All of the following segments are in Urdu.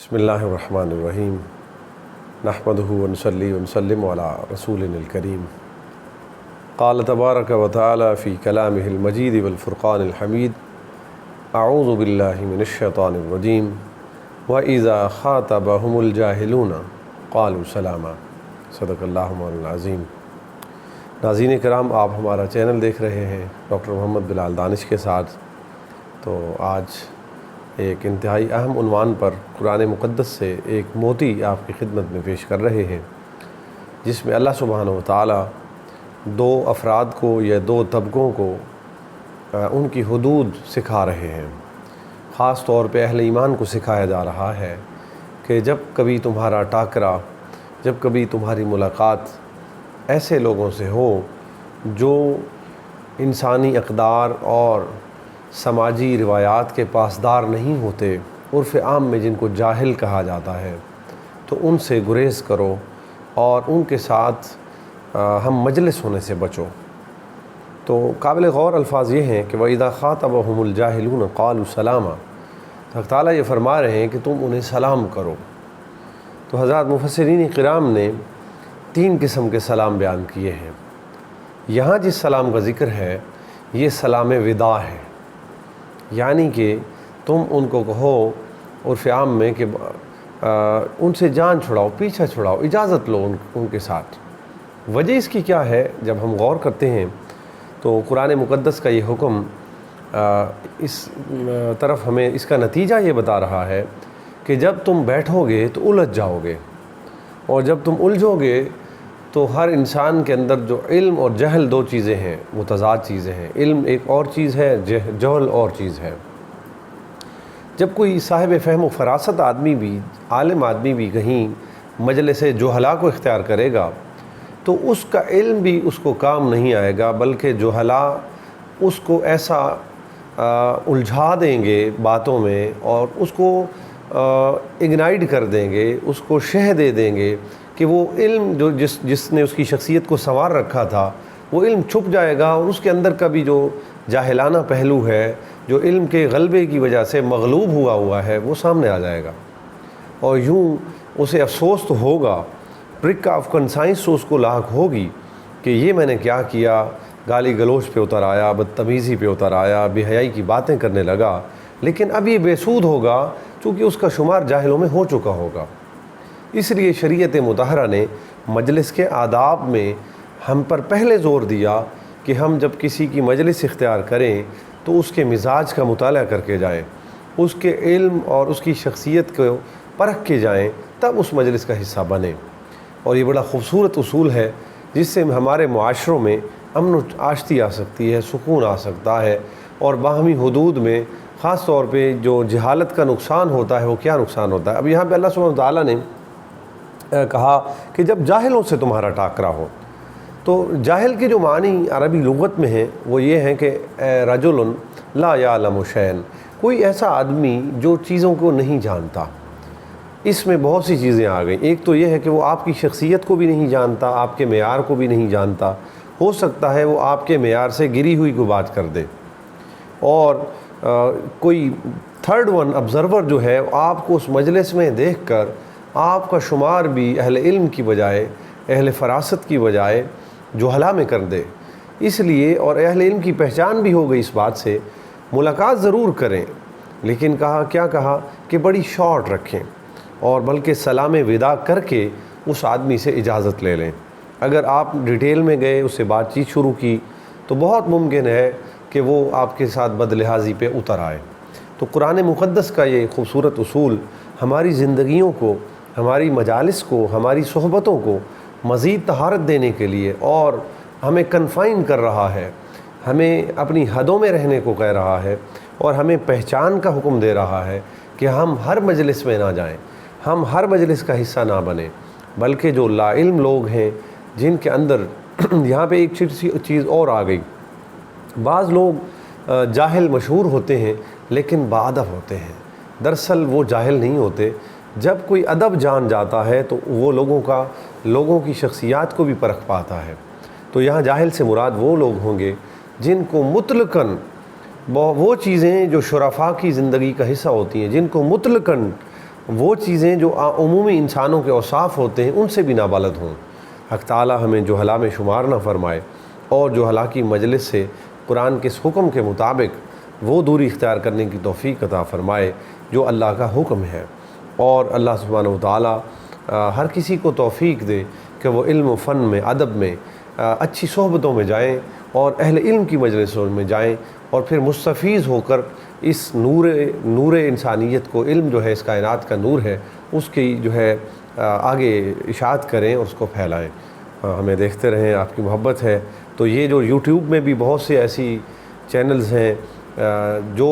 بسم اللہ الرحمن الرحیم نحمدہ ونصلی ونسلم علی رسولنا الکریم قال تبارک و تعالی فی کلامہ المجید والفرقان الحمید اعوذ باللہ من الشیطان الرجیم وَإِذَا خَاطَبَهُمُ الْجَاهِلُونَ قَالُوا سَلَامًا صدق اللہ مولانا العظیم۔ ناظرین کرام، آپ ہمارا چینل دیکھ رہے ہیں ڈاکٹر محمد بلال دانش کے ساتھ۔ تو آج ایک انتہائی اہم عنوان پر قرآن مقدس سے ایک موتی آپ کی خدمت میں پیش کر رہے ہیں، جس میں اللہ سبحانہ و تعالیٰ دو افراد کو یا دو طبقوں کو ان کی حدود سکھا رہے ہیں۔ خاص طور پہ اہل ایمان کو سکھایا جا رہا ہے کہ جب کبھی تمہارا ٹاکرا، جب کبھی تمہاری ملاقات ایسے لوگوں سے ہو جو انسانی اقدار اور سماجی روایات کے پاسدار نہیں ہوتے، عرف عام میں جن کو جاہل کہا جاتا ہے، تو ان سے گریز کرو اور ان کے ساتھ ہم مجلس ہونے سے بچو۔ تو قابل غور الفاظ یہ ہیں کہ وَإِذَا خَاطَبَهُمُ الْجَاهِلُونَ قَالُوا سَلَامًا، حق تعالیٰ یہ فرما رہے ہیں کہ تم انہیں سلام کرو۔ تو حضرات مفسرین کرام نے تین قسم کے سلام بیان کیے ہیں۔ یہاں جس سلام کا ذکر ہے یہ سلام وداع ہے، یعنی کہ تم ان کو کہو عرف عام میں کہ ان سے جان چھڑاؤ، پیچھا چھڑاؤ، اجازت لو ان کے ساتھ۔ وجہ اس کی کیا ہے؟ جب ہم غور کرتے ہیں تو قرآن مقدس کا یہ حکم اس طرف ہمیں اس کا نتیجہ یہ بتا رہا ہے کہ جب تم بیٹھو گے تو الجھ جاؤ گے، اور جب تم الجھو گے تو ہر انسان کے اندر جو علم اور جہل دو چیزیں ہیں، متضاد چیزیں ہیں۔ علم ایک اور چیز ہے، جہل اور چیز ہے۔ جب کوئی صاحب فہم و فراست آدمی بھی، عالم آدمی بھی کہیں مجلس جہلا کو اختیار کرے گا تو اس کا علم بھی اس کو کام نہیں آئے گا، بلکہ جہلا اس کو ایسا الجھا دیں گے باتوں میں اور اس کو اگنائٹ کر دیں گے، اس کو شہ دے دیں گے کہ وہ علم جو جس نے اس کی شخصیت کو سنوار رکھا تھا وہ علم چھپ جائے گا، اور اس کے اندر کا بھی جو جاہلانہ پہلو ہے، جو علم کے غلبے کی وجہ سے مغلوب ہوا ہے، وہ سامنے آ جائے گا۔ اور یوں اسے افسوس تو ہوگا، پرک آف کنسائنس تو اس کو لاحق ہوگی کہ یہ میں نے کیا کیا، گالی گلوچ پہ اتر آیا، بدتمیزی پہ اتر آیا، بے حیائی کی باتیں کرنے لگا، لیکن اب یہ بے سود ہوگا چونکہ اس کا شمار جاہلوں میں ہو چکا ہوگا۔ اس لیے شریعت مطہرہ نے مجلس کے آداب میں ہم پر پہلے زور دیا کہ ہم جب کسی کی مجلس اختیار کریں تو اس کے مزاج کا مطالعہ کر کے جائیں، اس کے علم اور اس کی شخصیت کو پرکھ کے جائیں، تب اس مجلس کا حصہ بنیں۔ اور یہ بڑا خوبصورت اصول ہے جس سے ہمارے معاشروں میں امن و آشتی آ سکتی ہے، سکون آ سکتا ہے، اور باہمی حدود میں خاص طور پہ جو جہالت کا نقصان ہوتا ہے وہ کیا نقصان ہوتا ہے۔ اب یہاں پہ اللہ سبحانہ وتعالیٰ نے کہا کہ جب جاہلوں سے تمہارا ٹاکرا ہو، تو جاہل کے جو معنی عربی لغت میں ہیں وہ یہ ہیں کہ رجل لا یعلم شیئا، کوئی ایسا آدمی جو چیزوں کو نہیں جانتا۔ اس میں بہت سی چیزیں آ گئیں۔ ایک تو یہ ہے کہ وہ آپ کی شخصیت کو بھی نہیں جانتا، آپ کے معیار کو بھی نہیں جانتا، ہو سکتا ہے وہ آپ کے معیار سے گری ہوئی کو بات کر دے، اور کوئی تھرڈ ون آبزرور جو ہے آپ کو اس مجلس میں دیکھ کر آپ کا شمار بھی اہل علم کی بجائے، اہل فراست کی بجائے جہلا میں کر دے۔ اس لیے، اور اہل علم کی پہچان بھی ہو گئی اس بات سے، ملاقات ضرور کریں، لیکن کیا کہا کہ بڑی شارٹ رکھیں، اور بلکہ سلام وداع کر کے اس آدمی سے اجازت لے لیں۔ اگر آپ ڈیٹیل میں گئے، اس سے بات چیت شروع کی، تو بہت ممکن ہے کہ وہ آپ کے ساتھ بدلحاظی پہ اتر آئے۔ تو قرآن مقدس کا یہ خوبصورت اصول ہماری زندگیوں کو، ہماری مجالس کو، ہماری صحبتوں کو مزید طہارت دینے کے لیے اور ہمیں کنفائن کر رہا ہے، ہمیں اپنی حدوں میں رہنے کو کہہ رہا ہے، اور ہمیں پہچان کا حکم دے رہا ہے کہ ہم ہر مجلس میں نہ جائیں، ہم ہر مجلس کا حصہ نہ بنیں، بلکہ جو لا علم لوگ ہیں جن کے اندر یہاں پہ ایک چیز اور آ گئی، بعض لوگ جاہل مشہور ہوتے ہیں لیکن باادب ہوتے ہیں۔ دراصل وہ جاہل نہیں ہوتے، جب کوئی ادب جان جاتا ہے تو وہ لوگوں کی شخصیات کو بھی پرکھ پاتا ہے۔ تو یہاں جاہل سے مراد وہ لوگ ہوں گے جن کو مطلقاً وہ چیزیں جو شرفاء کی زندگی کا حصہ ہوتی ہیں، جن کو مطلقاً وہ چیزیں جو عمومی انسانوں کے اوصاف ہوتے ہیں ان سے بھی نابلد ہوں۔ حق تعالی ہمیں جہلا میں شمار نہ فرمائے، اور جہلا کی مجلس سے قرآن کے اس حکم کے مطابق وہ دوری اختیار کرنے کی توفیق عطا فرمائے جو اللہ کا حکم ہے، اور اللہ سبحانہ و تعالی ہر کسی کو توفیق دے کہ وہ علم و فن میں، ادب میں اچھی صحبتوں میں جائیں اور اہل علم کی مجلسوں میں جائیں، اور پھر مستفیض ہو کر اس نور انسانیت کو، علم جو ہے اس کائنات کا نور ہے، اس کی جو ہے آگے اشاعت کریں اور اس کو پھیلائیں۔ ہمیں دیکھتے رہیں، آپ کی محبت ہے تو یہ جو یوٹیوب میں بھی بہت سے ایسی چینلز ہیں جو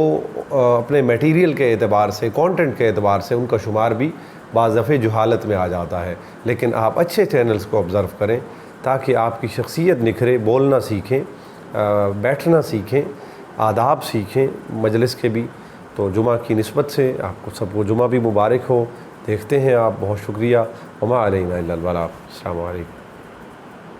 اپنے میٹیریل کے اعتبار سے، کانٹینٹ کے اعتبار سے ان کا شمار بھی بعض دفعہ جہالت میں آ جاتا ہے، لیکن آپ اچھے چینلز کو آبزرو کریں تاکہ آپ کی شخصیت نکھرے، بولنا سیکھیں، بیٹھنا سیکھیں، آداب سیکھیں مجلس کے بھی۔ تو جمعہ کی نسبت سے آپ کو سب کو جمعہ بھی مبارک ہو۔ دیکھتے ہیں آپ، بہت شکریہ۔ وما علینا الا البلاغ۔ السلام علیکم۔